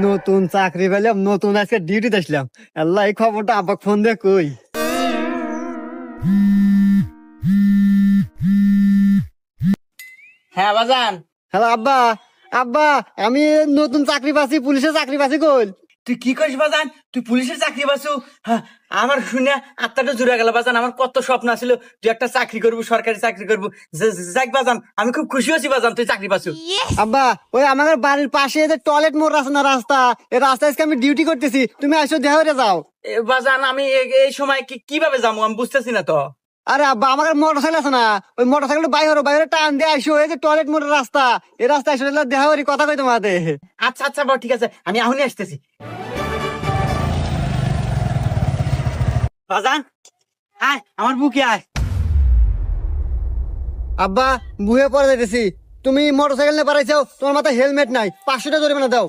নতুন চাকরি পেলাম, নতুন আজকে ডিউটিতে আসলাম। আল্লাহ, এই খবরটা আব্বা ফোন দিয়ে কই। হ্যাঁ বাজান। হ্যালো আব্বা। আব্বা, আমি নতুন চাকরি পাচ্ছি, পুলিশের চাকরি পাচ্ছি। কই? তুই কি করিস বাজান? তুই পুলিশের চাকরি পাচ্ছু? হ্যাঁ, আমার শুনে আত্মাটা জুড়ে গেল বাজান। আমার কত স্বপ্ন ছিল তুই একটা চাকরি করবি, সরকারি চাকরি করবি। যাক বাজান, আমি খুব খুশি হয়েছি বাজান তুই চাকরি পাচ্ছু। আব্বা, ওই আমাদের বাড়ির পাশে যে টয়লেট মোড় আছে না, রাস্তা, এই রাস্তায় আজকে আমি ডিউটি করতেছি, তুমি আসো দেখা হয়ে যাও। বাজান আমি এই সময় কিভাবে যাবো আমি বুঝতেছি না তো। আরে আব্বা, আমার মোটর সাইকেল আছে না, ওই মোটর সাইকেল বাইরে বাইরে টান দিয়ে আসো, এই যে টয়লেট মোড়ের রাস্তা, এই রাস্তায় আসো, দেখা করি, কথা কই তোমাতে। আচ্ছা আচ্ছা বাবা, ঠিক আছে, আমি এখনই আসতেছি। বাজান আয়, আমার বুকে আয়। আব্বা, বুয়ে পরে যাইতেছি। তুমি মোটর সাইকেল নিয়ে পারাইছো, তোমার মাথায় হেলমেট নাই, 500 টাকা জরিমানা দাও।